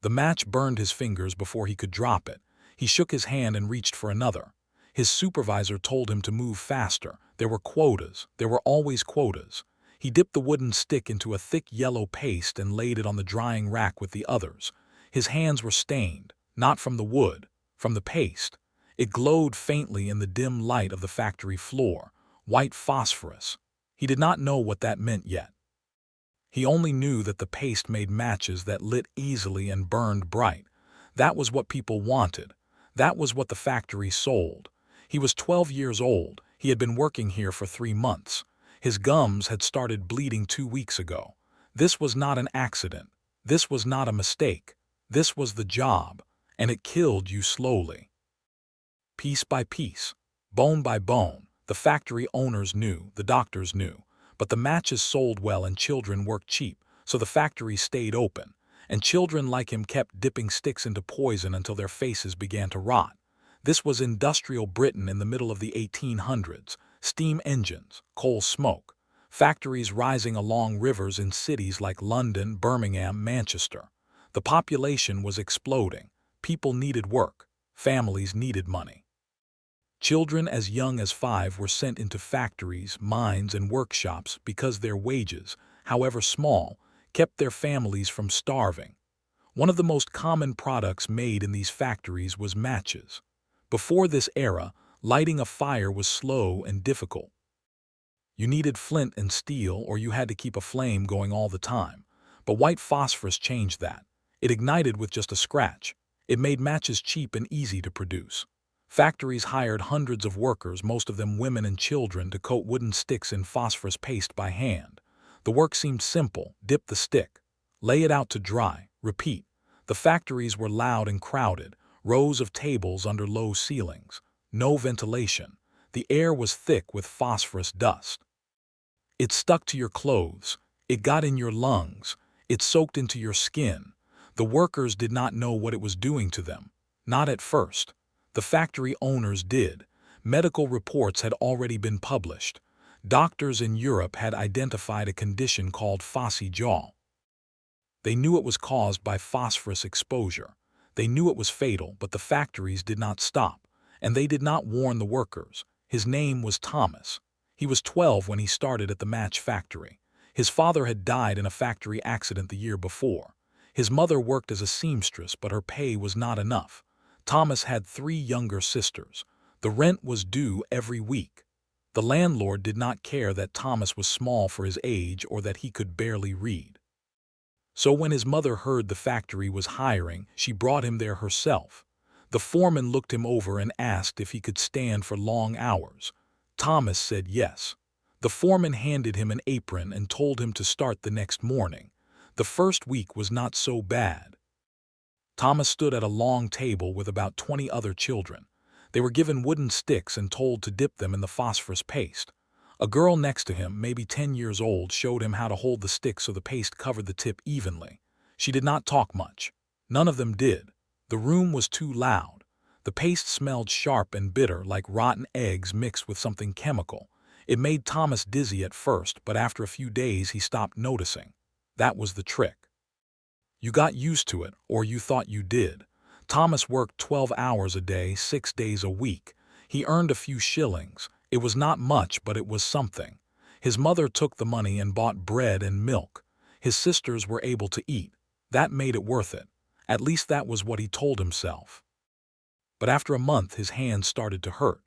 The match burned his fingers before he could drop it. He shook his hand and reached for another. His supervisor told him to move faster. There were quotas. There were always quotas. He dipped the wooden stick into a thick yellow paste and laid it on the drying rack with the others. His hands were stained, not from the wood, from the paste. It glowed faintly in the dim light of the factory floor, white phosphorus. He did not know what that meant yet. He only knew that the paste made matches that lit easily and burned bright. That was what people wanted. That was what the factory sold. He was 12 years old. He had been working here for 3 months. His gums had started bleeding 2 weeks ago. This was not an accident. This was not a mistake. This was the job, and it killed you slowly. Piece by piece, bone by bone, the factory owners knew, the doctors knew. But the matches sold well and children worked cheap, so the factory stayed open. And children like him kept dipping sticks into poison until their faces began to rot. This was industrial Britain in the middle of the 1800s. Steam engines, coal smoke, factories rising along rivers in cities like London, Birmingham, Manchester. The population was exploding. People needed work. Families needed money. Children as young as 5 were sent into factories, mines, and workshops because their wages, however small, kept their families from starving. One of the most common products made in these factories was matches. Before this era, lighting a fire was slow and difficult. You needed flint and steel, or you had to keep a flame going all the time. But white phosphorus changed that. It ignited with just a scratch. It made matches cheap and easy to produce. Factories hired hundreds of workers, most of them women and children, to coat wooden sticks in phosphorus paste by hand. The work seemed simple. Dip the stick, lay it out to dry, repeat. The factories were loud and crowded, rows of tables under low ceilings. No ventilation. The air was thick with phosphorus dust. It stuck to your clothes. It got in your lungs. It soaked into your skin. The workers did not know what it was doing to them. Not at first. The factory owners did. Medical reports had already been published. Doctors in Europe had identified a condition called phosphorus. They knew it was caused by phosphorus exposure. They knew it was fatal, but the factories did not stop, and they did not warn the workers. His name was Thomas. He was 12 when he started at the match factory. His father had died in a factory accident the year before. His mother worked as a seamstress, but her pay was not enough. Thomas had 3 younger sisters. The rent was due every week. The landlord did not care that Thomas was small for his age or that he could barely read. So when his mother heard the factory was hiring, she brought him there herself. The foreman looked him over and asked if he could stand for long hours. Thomas said yes. The foreman handed him an apron and told him to start the next morning. The first week was not so bad. Thomas stood at a long table with about 20 other children. They were given wooden sticks and told to dip them in the phosphorus paste. A girl next to him, maybe 10 years old, showed him how to hold the stick so the paste covered the tip evenly. She did not talk much. None of them did. The room was too loud. The paste smelled sharp and bitter, like rotten eggs mixed with something chemical. It made Thomas dizzy at first, but after a few days he stopped noticing. That was the trick. You got used to it, or you thought you did. Thomas worked 12 hours a day, 6 days a week. He earned a few shillings. It was not much, but it was something. His mother took the money and bought bread and milk. His sisters were able to eat. That made it worth it. At least that was what he told himself. But after a month, his hands started to hurt.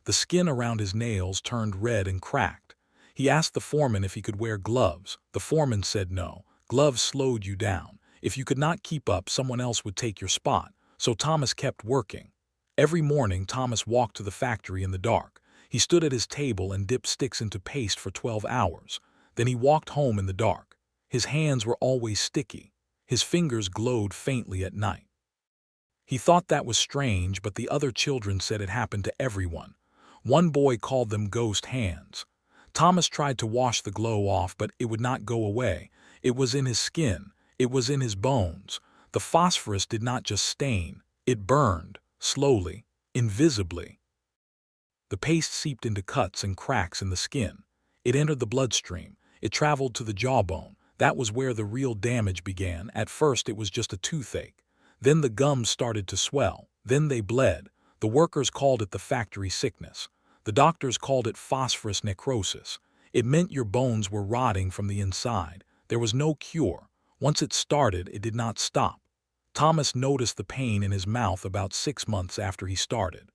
The skin around his nails turned red and cracked. He asked the foreman if he could wear gloves. The foreman said no. Gloves slowed you down. If you could not keep up, someone else would take your spot. So Thomas kept working. Every morning, Thomas walked to the factory in the dark. He stood at his table and dipped sticks into paste for 12 hours. Then he walked home in the dark. His hands were always sticky. His fingers glowed faintly at night. He thought that was strange, but the other children said it happened to everyone. One boy called them ghost hands. Thomas tried to wash the glow off, but it would not go away. It was in his skin. It was in his bones. The phosphorus did not just stain. It burned, slowly, invisibly. The paste seeped into cuts and cracks in the skin. It entered the bloodstream. It traveled to the jawbone. That was where the real damage began. At first it was just a toothache. Then the gums started to swell. Then they bled. The workers called it the factory sickness. The doctors called it phosphorus necrosis. It meant your bones were rotting from the inside. There was no cure. Once it started, it did not stop. Thomas noticed the pain in his mouth about 6 months after he started.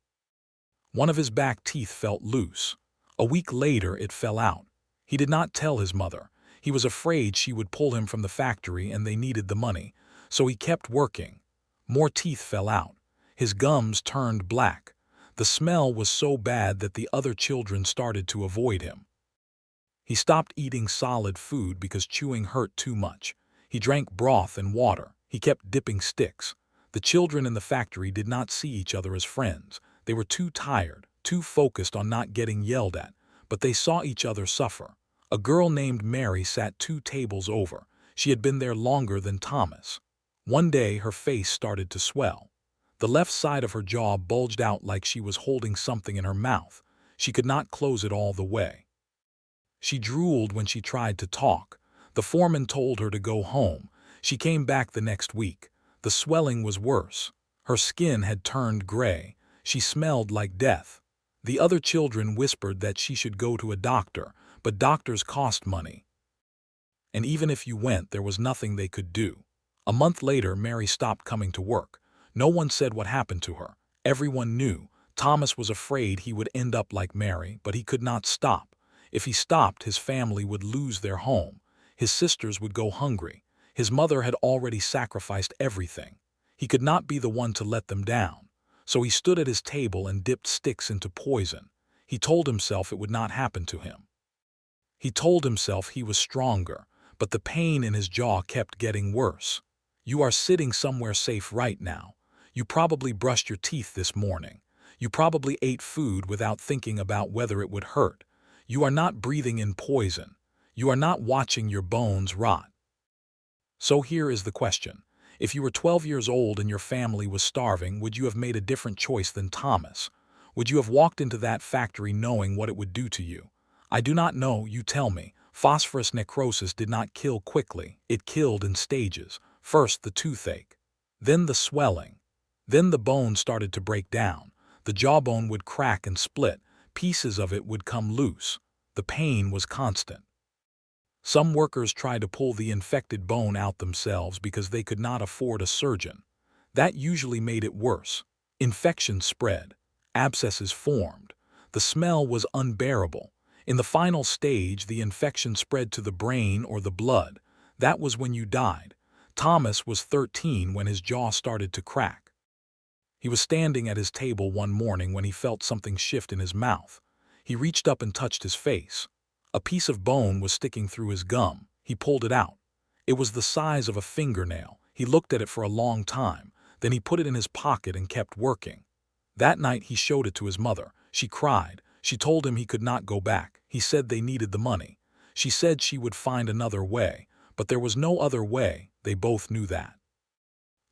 One of his back teeth felt loose. A week later, it fell out. He did not tell his mother. He was afraid she would pull him from the factory and they needed the money. So he kept working. More teeth fell out. His gums turned black. The smell was so bad that the other children started to avoid him. He stopped eating solid food because chewing hurt too much. He drank broth and water. He kept dipping sticks. The children in the factory did not see each other as friends. They were too tired, too focused on not getting yelled at, but they saw each other suffer. A girl named Mary sat 2 tables over. She had been there longer than Thomas. One day her face started to swell. The left side of her jaw bulged out like she was holding something in her mouth. She could not close it all the way. She drooled when she tried to talk. The foreman told her to go home. She came back the next week. The swelling was worse. Her skin had turned gray. She smelled like death. The other children whispered that she should go to a doctor, but doctors cost money. And even if you went, there was nothing they could do. A month later, Mary stopped coming to work. No one said what happened to her. Everyone knew. Thomas was afraid he would end up like Mary, but he could not stop. If he stopped, his family would lose their home. His sisters would go hungry. His mother had already sacrificed everything. He could not be the one to let them down. So he stood at his table and dipped sticks into poison. He told himself it would not happen to him. He told himself he was stronger, but the pain in his jaw kept getting worse. You are sitting somewhere safe right now. You probably brushed your teeth this morning. You probably ate food without thinking about whether it would hurt. You are not breathing in poison. You are not watching your bones rot. So here is the question. If you were 12 years old and your family was starving, would you have made a different choice than Thomas? Would you have walked into that factory knowing what it would do to you? I do not know, you tell me. Phosphorus necrosis did not kill quickly. It killed in stages. First the toothache, then the swelling. Then the bone started to break down. The jawbone would crack and split. Pieces of it would come loose. The pain was constant. Some workers tried to pull the infected bone out themselves because they could not afford a surgeon. That usually made it worse. Infections spread. Abscesses formed. The smell was unbearable. In the final stage, the infection spread to the brain or the blood. That was when you died. Thomas was 13 when his jaw started to crack. He was standing at his table one morning when he felt something shift in his mouth. He reached up and touched his face. A piece of bone was sticking through his gum. He pulled it out. It was the size of a fingernail. He looked at it for a long time. Then he put it in his pocket and kept working. That night he showed it to his mother. She cried. She told him he could not go back. He said they needed the money. She said she would find another way, but there was no other way. They both knew that.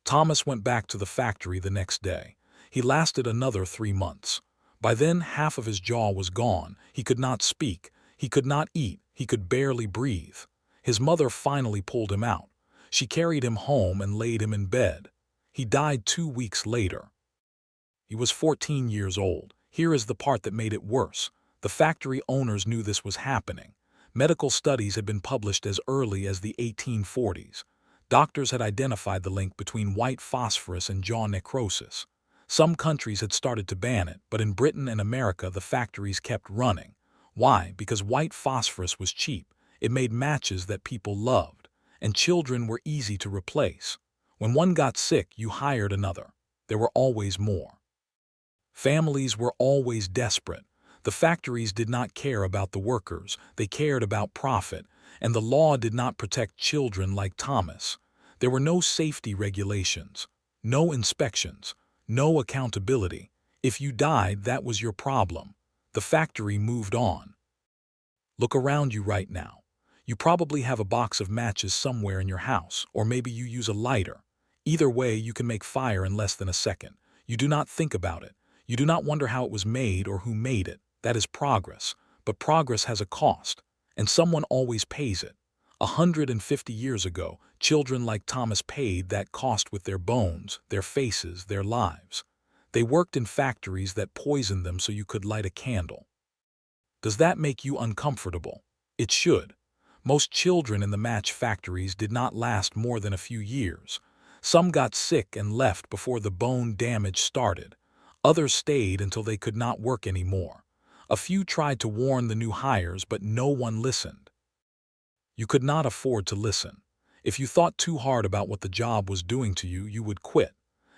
Thomas went back to the factory the next day. He lasted another 3 months. By then, half of his jaw was gone. He could not speak. He could not eat. He could barely breathe. His mother finally pulled him out. She carried him home and laid him in bed. He died 2 weeks later. He was 14 years old. Here is the part that made it worse. The factory owners knew this was happening. Medical studies had been published as early as the 1840s. Doctors had identified the link between white phosphorus and jaw necrosis. Some countries had started to ban it, but in Britain and America the factories kept running. Why? Because white phosphorus was cheap. It made matches that people loved, and children were easy to replace. When one got sick, you hired another. There were always more. Families were always desperate. The factories did not care about the workers. They cared about profit, and the law did not protect children like Thomas. There were no safety regulations, no inspections, no accountability. If you died, that was your problem. The factory moved on. Look around you right now. You probably have a box of matches somewhere in your house, or maybe you use a lighter. Either way, you can make fire in less than a second. You do not think about it. You do not wonder how it was made or who made it. That is progress. But progress has a cost, and someone always pays it. 150 years ago, children like Thomas paid that cost with their bones, their faces, their lives. They worked in factories that poisoned them so you could light a candle. Does that make you uncomfortable? It should. Most children in the match factories did not last more than a few years. Some got sick and left before the bone damage started. Others stayed until they could not work anymore. A few tried to warn the new hires, but no one listened. You could not afford to listen. If you thought too hard about what the job was doing to you, you would quit.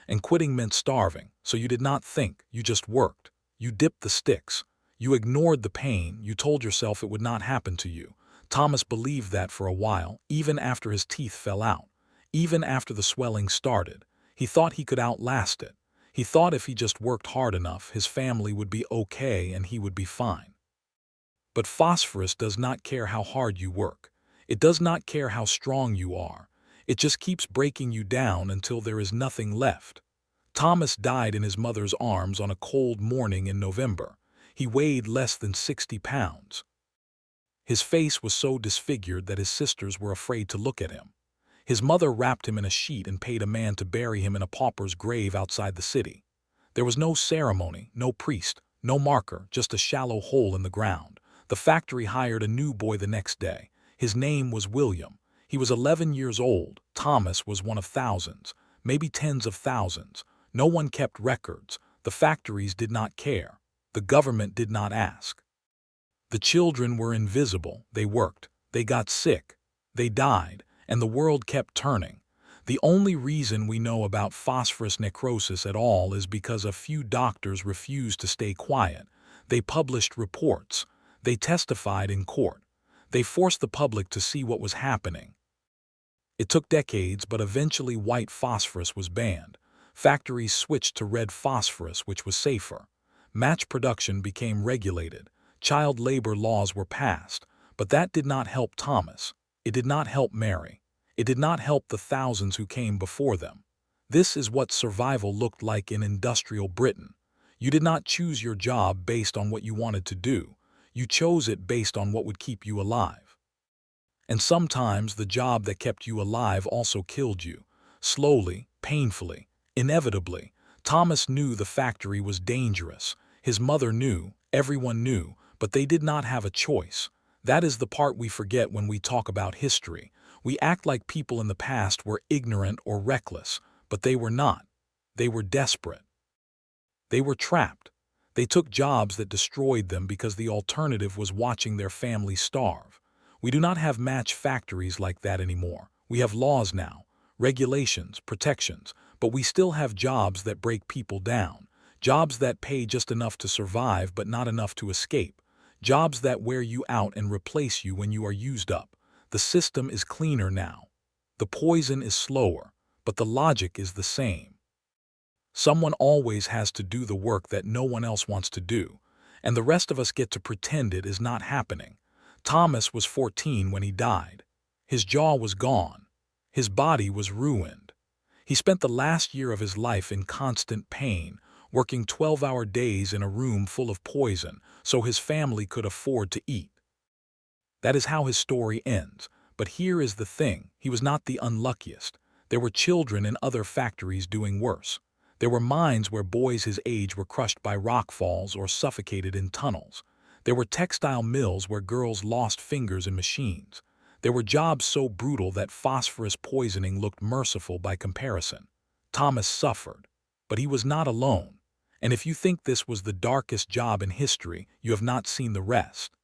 And quitting meant starving, so you did not think, you just worked. You dipped the sticks. You ignored the pain, you told yourself it would not happen to you. Thomas believed that for a while, even after his teeth fell out. Even after the swelling started. He thought he could outlast it. He thought if he just worked hard enough, his family would be okay and he would be fine. But phosphorus does not care how hard you work. It does not care how strong you are. It just keeps breaking you down until there is nothing left. Thomas died in his mother's arms on a cold morning in November. He weighed less than 60 pounds. His face was so disfigured that his sisters were afraid to look at him. His mother wrapped him in a sheet and paid a man to bury him in a pauper's grave outside the city. There was no ceremony, no priest, no marker, just a shallow hole in the ground. The factory hired a new boy the next day. His name was William. He was 11 years old. Thomas was one of thousands, maybe tens of thousands. No one kept records. The factories did not care. The government did not ask. The children were invisible. They worked. They got sick. They died. And the world kept turning. The only reason we know about phosphorus necrosis at all is because a few doctors refused to stay quiet. They published reports. They testified in court. They forced the public to see what was happening. It took decades, but eventually white phosphorus was banned. Factories switched to red phosphorus, which was safer. Match production became regulated. Child labor laws were passed. But that did not help Thomas. It did not help Mary. It did not help the thousands who came before them. This is what survival looked like in industrial Britain. You did not choose your job based on what you wanted to do. You chose it based on what would keep you alive. And sometimes the job that kept you alive also killed you. Slowly, painfully, inevitably. Thomas knew the factory was dangerous. His mother knew, everyone knew, but they did not have a choice. That is the part we forget when we talk about history. We act like people in the past were ignorant or reckless, but they were not. They were desperate. They were trapped. They took jobs that destroyed them because the alternative was watching their family starve. We do not have match factories like that anymore. We have laws now, regulations, protections, but we still have jobs that break people down. Jobs that pay just enough to survive but not enough to escape. Jobs that wear you out and replace you when you are used up. The system is cleaner now. The poison is slower, but the logic is the same. Someone always has to do the work that no one else wants to do, and the rest of us get to pretend it is not happening. Thomas was 14 when he died. His jaw was gone. His body was ruined. He spent the last year of his life in constant pain, working 12-hour days in a room full of poison so his family could afford to eat. That is how his story ends. But here is the thing, he was not the unluckiest. There were children in other factories doing worse. There were mines where boys his age were crushed by rock falls or suffocated in tunnels. There were textile mills where girls lost fingers in machines. There were jobs so brutal that phosphorus poisoning looked merciful by comparison. Thomas suffered. But he was not alone. And if you think this was the darkest job in history, you have not seen the rest.